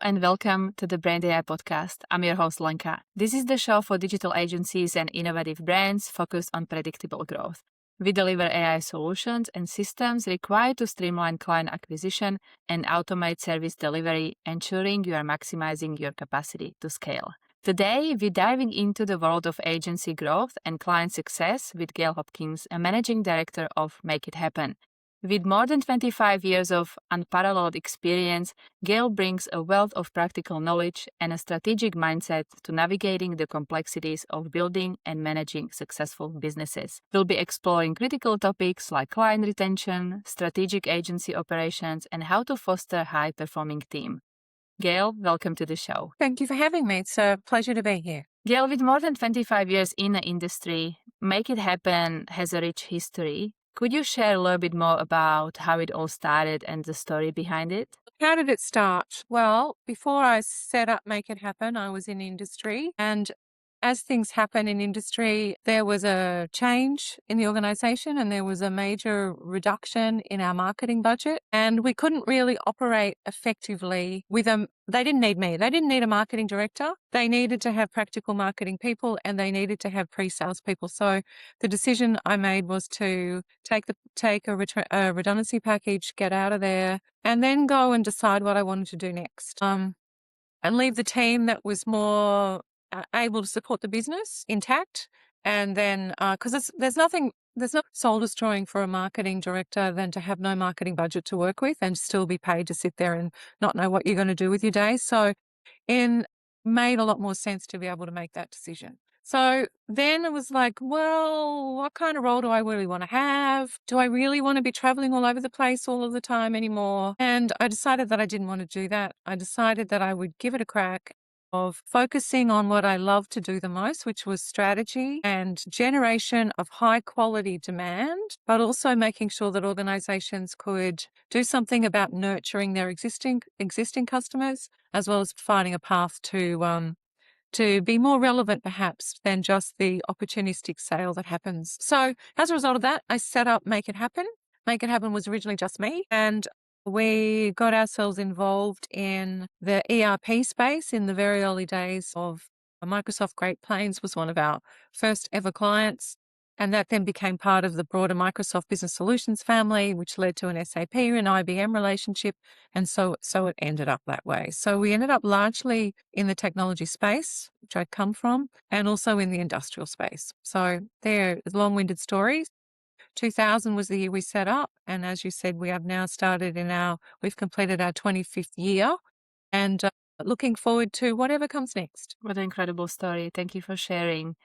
and welcome to the BraindAI Podcast. I'm your host, Lenka. This is the show for digital agencies and innovative brands focused on predictable growth. We deliver AI solutions and systems required to streamline client acquisition and automate service delivery, ensuring you are maximizing your capacity to scale. Today, we're diving into the world of agency growth and client success with Gail Hopkins, a managing director of Make It Happen. With more than 25 years of unparalleled experience, Gail brings a wealth of practical knowledge and a strategic mindset to navigating the complexities of building and managing successful businesses. We'll be exploring critical topics like client retention, strategic agency operations, and how to foster a high-performing team. Gail, welcome to the show. Thank you for having me. It's a pleasure to be here. Gail, with more than 25 years in the industry, Make It Happen has a rich history. Could you share a little bit more about how it all started and the story behind it? How did it start? Well, before I set up Make It Happen, I was in industry. And as things happen in industry, there was a change in the organization and there was a major reduction in our marketing budget. And we couldn't really operate effectively with them. They didn't need me. They didn't need a marketing director. They needed to have practical marketing people and they needed to have pre-sales people. So the decision I made was to take a redundancy package, get out of there, and then go and decide what I wanted to do next. And leave the team that was more able to support the business intact. And then, because there's no soul destroying for a marketing director than to have no marketing budget to work with and still be paid to sit there and not know what you're going to do with your day. So it made a lot more sense to be able to make that decision. So then it was like, well, what kind of role do I really want to have? Do I really want to be traveling all over the place all of the time anymore? And I decided that I didn't want to do that. I decided that I would give it a crack of focusing on what I love to do the most, which was strategy and generation of high quality demand, but also making sure that organizations could do something about nurturing their existing customers, as well as finding a path to be more relevant perhaps than just the opportunistic sale that happens. So as a result of that, I set up Make It Happen. Make It Happen was originally just me, and we got ourselves involved in the ERP space in the very early days of Microsoft. Great Plains was one of our first ever clients. And that then became part of the broader Microsoft Business Solutions family, which led to an SAP and IBM relationship. And so it ended up that way. So we ended up largely in the technology space, which I'd come from, and also in the industrial space. So they're long-winded stories. 2000 was the year we set up. And as you said, we have now we've completed our 25th year and looking forward to whatever comes next. What an incredible story. Thank you for sharing.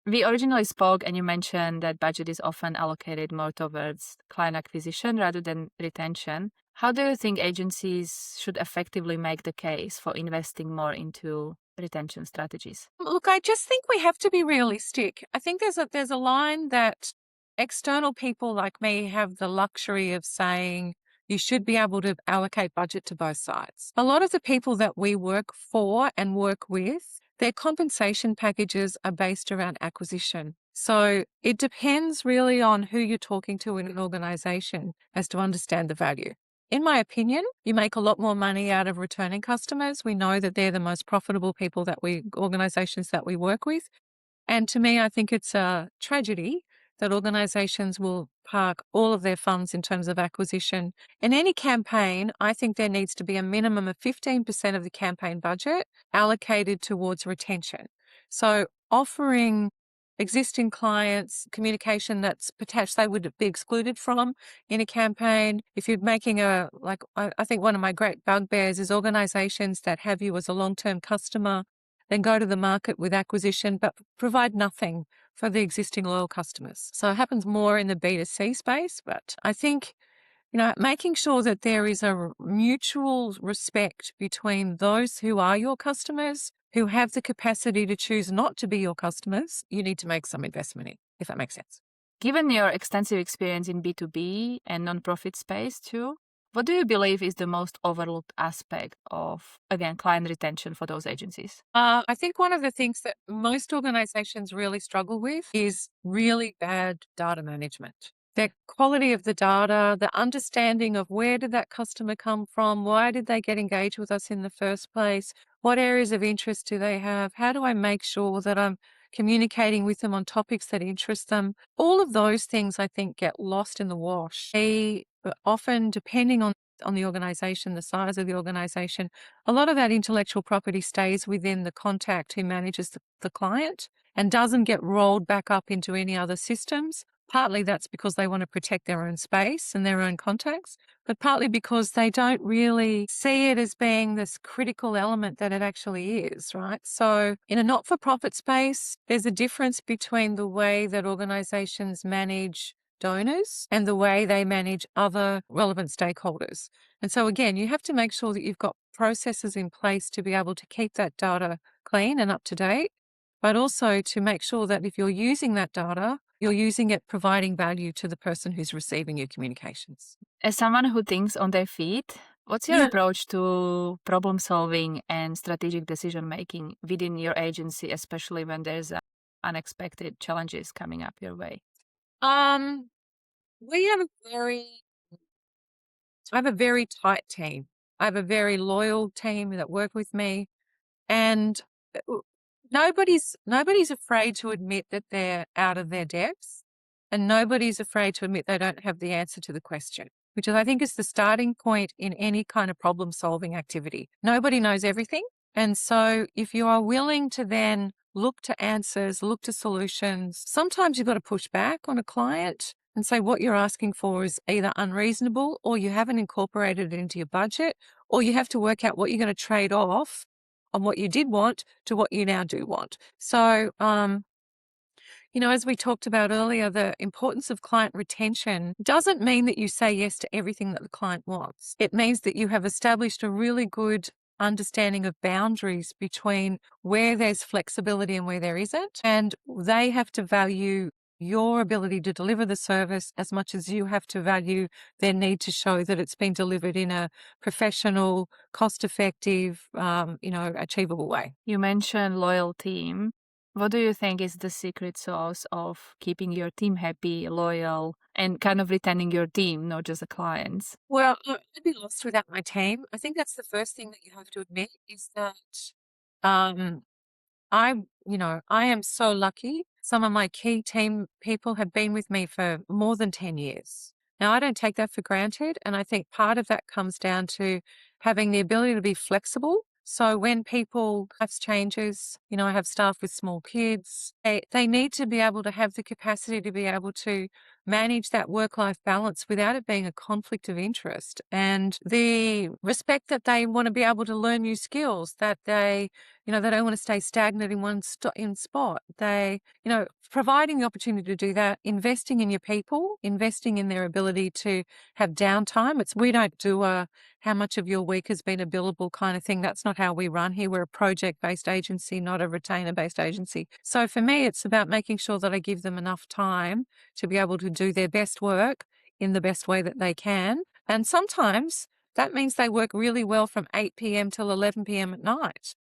We originally spoke and you mentioned that budget is often allocated more towards client acquisition rather than retention. How do you think agencies should effectively make the case for investing more into retention strategies? Look, I just think we have to be realistic. I think there's a line that external people like me have the luxury of saying you should be able to allocate budget to both sides. A lot of the people that we work for and work with, their compensation packages are based around acquisition. So it depends really on who you're talking to in an organization as to understand the value. In my opinion, you make a lot more money out of returning customers. We know that they're the most profitable organizations that we work with. And to me, I think it's a tragedy that organizations will park all of their funds in terms of acquisition. In any campaign, I think there needs to be a minimum of 15% of the campaign budget allocated towards retention. So offering existing clients communication that's potentially they would be excluded from in a campaign. If you're making I think one of my great bugbears is organizations that have you as a long-term customer, then go to the market with acquisition, but provide nothing for the existing loyal customers. So it happens more in the B2C space, but I think, making sure that there is a mutual respect between those who are your customers, who have the capacity to choose not to be your customers, you need to make some investment in, if that makes sense. Given your extensive experience in B2B and nonprofit space too, what do you believe is the most overlooked aspect of, again, client retention for those agencies? I think one of the things that most organizations really struggle with is really bad data management. the quality of the data, the understanding of where did that customer come from, why did they get engaged with us in the first place, what areas of interest do they have, how do I make sure that I'm communicating with them on topics that interest them. All of those things, I think, get lost in the wash. They often, depending on the organisation, the size of the organisation, a lot of that intellectual property stays within the contact who manages the client and doesn't get rolled back up into any other systems. Partly that's because they want to protect their own space and their own contacts, but partly because they don't really see it as being this critical element that it actually is, right? So in a not-for-profit space, there's a difference between the way that organizations manage donors and the way they manage other relevant stakeholders. And so again, you have to make sure that you've got processes in place to be able to keep that data clean and up to date, but also to make sure that if you're using that data, you're using it providing value to the person who's receiving your communications. As someone who thinks on their feet, what's your approach to problem solving and strategic decision making within your agency, especially when there's unexpected challenges coming up your way? We have I have a very tight team. I have a very loyal team that work with me, and nobody's afraid to admit that they're out of their depths, and nobody's afraid to admit they don't have the answer to the question, which I think is the starting point in any kind of problem solving activity. Nobody knows everything. And so if you are willing to then look to answers, look to solutions, sometimes you've got to push back on a client and say what you're asking for is either unreasonable or you haven't incorporated it into your budget, or you have to work out what you're going to trade off on what you did want to what you now do want. So, as we talked about earlier, the importance of client retention doesn't mean that you say yes to everything that the client wants. It means that you have established a really good understanding of boundaries between where there's flexibility and where there isn't. And they have to value your ability to deliver the service as much as you have to value their need to show that it's been delivered in a professional, cost-effective, achievable way. You mentioned loyal team. What do you think is the secret sauce of keeping your team happy, loyal, and kind of retaining your team, not just the clients? Well, I'd be lost without my team. I think that's the first thing that you have to admit is that um, I am so lucky. Some of my key team people have been with me for more than 10 years. Now, I don't take that for granted. And I think part of that comes down to having the ability to be flexible. So when people have changes, I have staff with small kids, they need to be able to have the capacity to be able to manage that work-life balance without it being a conflict of interest, and the respect that they want to be able to learn new skills, that they don't want to stay stagnant in one spot. They, providing the opportunity to do that, investing in your people, investing in their ability to have downtime. We don't do a how much of your week has been a billable kind of thing. That's not how we run here. We're a project-based agency, not a retainer-based agency. So for me, it's about making sure that I give them enough time to be able to do their best work in the best way that they can. And sometimes that means they work really well from 8 p.m. till 11 p.m. at night,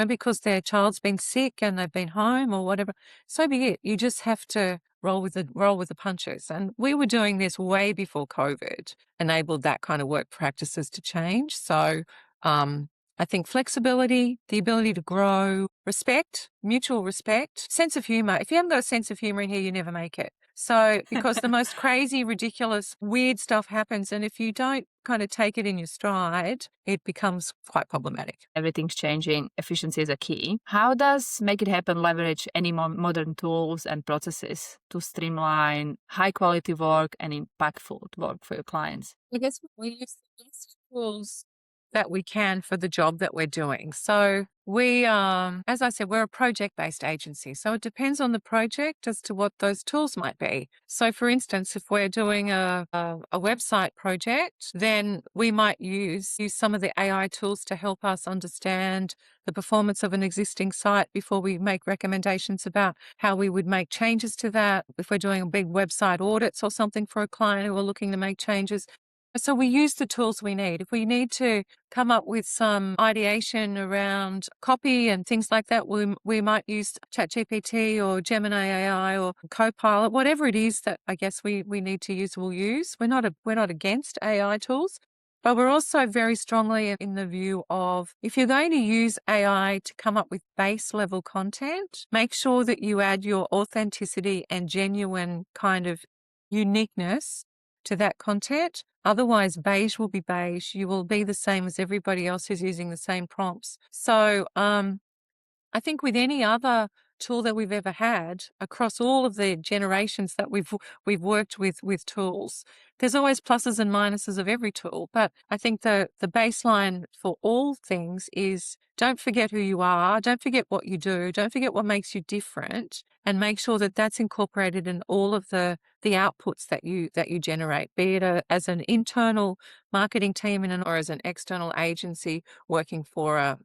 because their child's been sick and they've been home or whatever. So be it. You just have to roll with the punches. And we were doing this way before COVID enabled that kind of work practices to change. So I think flexibility, the ability to grow, respect, mutual respect, sense of humor. If you haven't got a sense of humor in here, you never make it. So, because the most crazy, ridiculous, weird stuff happens, and if you don't kind of take it in your stride, it becomes quite problematic. Everything's changing. Efficiency is a key. How does Make It Happen leverage any modern tools and processes to streamline high quality work and impactful work for your clients? I guess we use the best tools that we can for the job that we're doing. So we, as I said, we're a project-based agency. So it depends on the project as to what those tools might be. So for instance, if we're doing a website project, then we might use some of the AI tools to help us understand the performance of an existing site before we make recommendations about how we would make changes to that. If we're doing a big website audits or something for a client who are looking to make changes, So we use the tools we need. If we need to come up with some ideation around copy and things like that, we might use ChatGPT or Gemini AI or Copilot, whatever it is that I guess we need to use, we'll use. We're not against AI tools, but we're also very strongly in the view of if you're going to use AI to come up with base level content, make sure that you add your authenticity and genuine kind of uniqueness to that content. Otherwise, beige will be beige. You will be the same as everybody else who's using the same prompts. So I think with any other tool that we've ever had across all of the generations that we've worked with tools, there's always pluses and minuses of every tool. But I think the baseline for all things is don't forget who you are, don't forget what you do, don't forget what makes you different, and make sure that that's incorporated in all of the outputs that you generate, be it as an internal marketing team or as an external agency working for a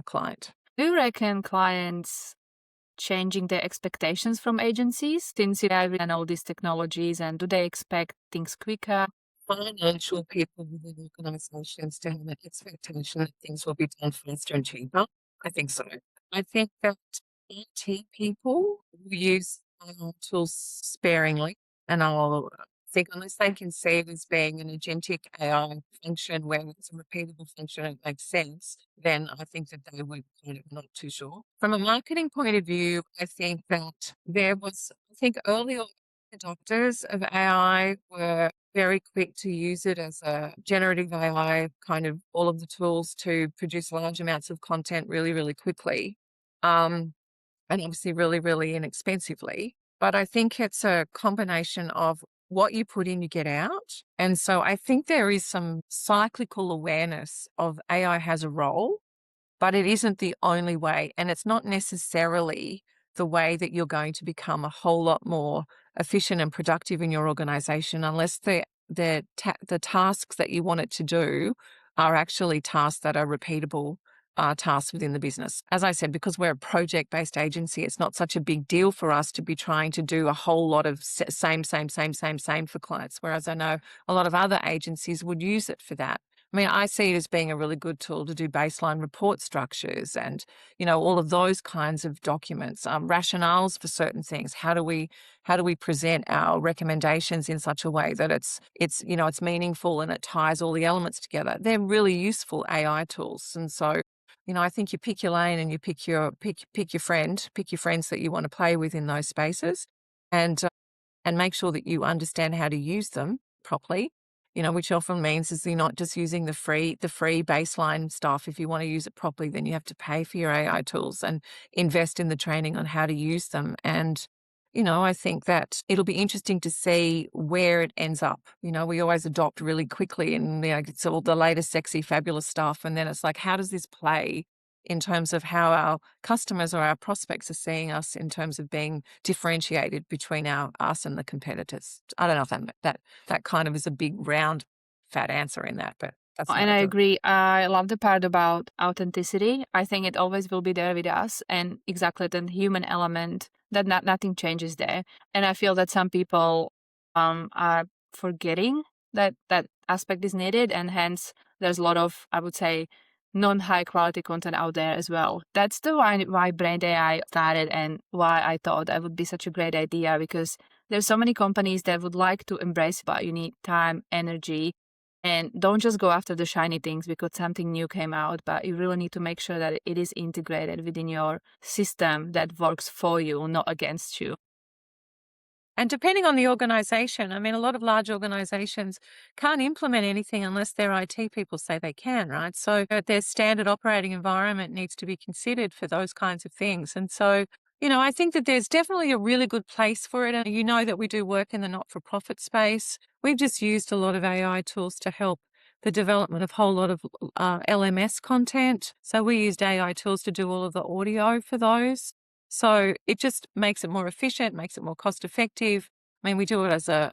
client. Do you reckon clients changing their expectations from agencies since you have all these technologies, and do they expect things quicker? Financial people within organizations to have an expectation that things will be done faster and cheaper? I think so. I think that IT people will use tools sparingly, and I'll think unless they can see it as being an agentic AI function where it's a repeatable function and it makes sense, then I think that they would kind of not too sure. From a marketing point of view, I think that earlier adopters of AI were very quick to use it as a generative AI, kind of all of the tools to produce large amounts of content really, really quickly. And obviously really, really inexpensively. But I think it's a combination of what you put in, you get out. And so I think there is some cyclical awareness of AI has a role, but it isn't the only way. And it's not necessarily the way that you're going to become a whole lot more efficient and productive in your organization unless the tasks that you want it to do are actually tasks that are repeatable tasks within the business. As I said, because we're a project-based agency, it's not such a big deal for us to be trying to do a whole lot of same for clients, whereas I know a lot of other agencies would use it for that. I mean, I see it as being a really good tool to do baseline report structures and, all of those kinds of documents, rationales for certain things. How do we present our recommendations in such a way that it's meaningful and it ties all the elements together? They're really useful AI tools. And so, I think you pick your lane and you pick your friends that you want to play with in those spaces, and make sure that you understand how to use them properly. Which often means is you're not just using the free baseline stuff. If you want to use it properly, then you have to pay for your AI tools and invest in the training on how to use them. And, I think that it'll be interesting to see where it ends up. We always adopt really quickly and it's all the latest sexy, fabulous stuff. And then it's like, how does this play in terms of how our customers or our prospects are seeing us in terms of being differentiated between us and the competitors? I don't know if that kind of is a big, round, fat answer in that, but that's And I agree. I love the part about authenticity. I think it always will be there with us, and exactly the human element that nothing changes there. And I feel that some people are forgetting that aspect is needed, and hence there's a lot of, I would say, non-high quality content out there as well. That's the why BraindAI started and why I thought that would be such a great idea, because there's so many companies that would like to embrace, but you need time, energy, and don't just go after the shiny things because something new came out, but you really need to make sure that it is integrated within your system that works for you, not against you. And depending on the organization, I mean, a lot of large organizations can't implement anything unless their IT people say they can, right? So their standard operating environment needs to be considered for those kinds of things. And so, I think that there's definitely a really good place for it. And that we do work in the not-for-profit space. We've just used a lot of AI tools to help the development of a whole lot of LMS content. So we used AI tools to do all of the audio for those. So it just makes it more efficient, makes it more cost effective. I mean, we do it as a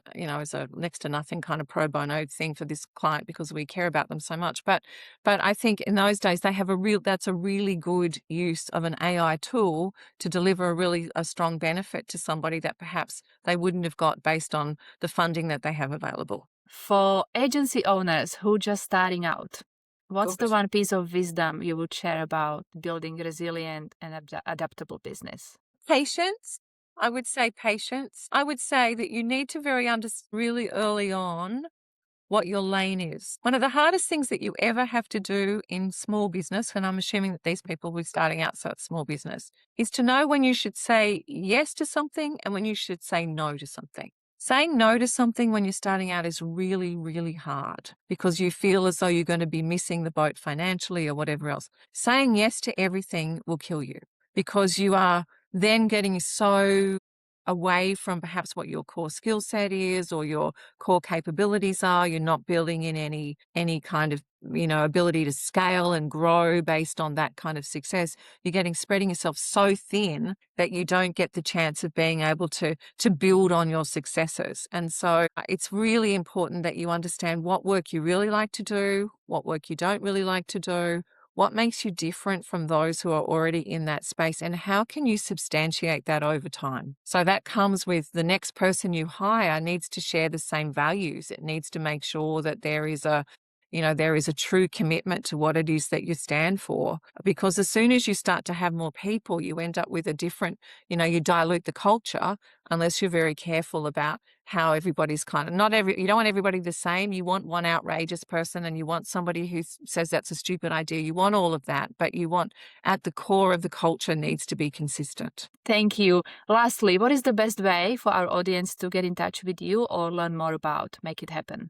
next to nothing kind of pro bono thing for this client because we care about them so much. But I think in those days they have that's a really good use of an AI tool to deliver a strong benefit to somebody that perhaps they wouldn't have got based on the funding that they have available. For agency owners who just starting out, what's the Good. one piece of wisdom you would share about building resilient and adaptable business? Patience. I would say patience. I would say that you need to really early on what your lane is. One of the hardest things that you ever have to do in small business, and I'm assuming that these people were starting out, so it's small business, is to know when you should say yes to something and when you should say no to something. Saying no to something when you're starting out is really, really hard because you feel as though you're going to be missing the boat financially or whatever else. Saying yes to everything will kill you because you are then getting so away from perhaps what your core skill set is or your core capabilities are. You're not building in any kind of ability to scale and grow based on that kind of success. You're spreading yourself so thin that you don't get the chance of being able to build on your successes. And so it's really important that you understand what work you really like to do, what work you don't really like to do, what makes you different from those who are already in that space, and how can you substantiate that over time? So that comes with the next person you hire needs to share the same values. It needs to make sure that there is a true commitment to what it is that you stand for. Because as soon as you start to have more people, you end up with a different, you dilute the culture unless you're very careful about how everybody's you don't want everybody the same. You want one outrageous person and you want somebody who says that's a stupid idea. You want all of that, but you want at the core of the culture needs to be consistent. Thank you. Lastly, what is the best way for our audience to get in touch with you or learn more about Make It Happen?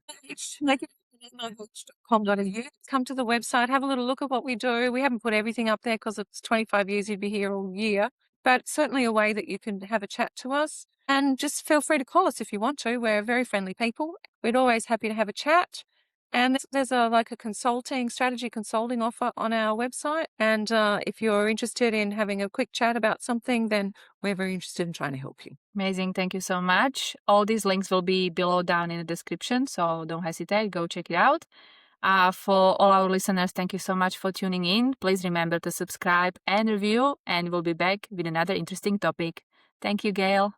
Come to the website, have a little look at what we do. We haven't put everything up there because it's 25 years you'd be here all year, but certainly a way that you can have a chat to us. And just feel free to call us if you want to. We're very friendly people. We're always happy to have a chat. And there's a strategy consulting offer on our website. And if you're interested in having a quick chat about something, then we're very interested in trying to help you. Amazing. Thank you so much. All these links will be below down in the description, so don't hesitate. Go check it out. For all our listeners, thank you so much for tuning in. Please remember to subscribe and review, and we'll be back with another interesting topic. Thank you, Gail.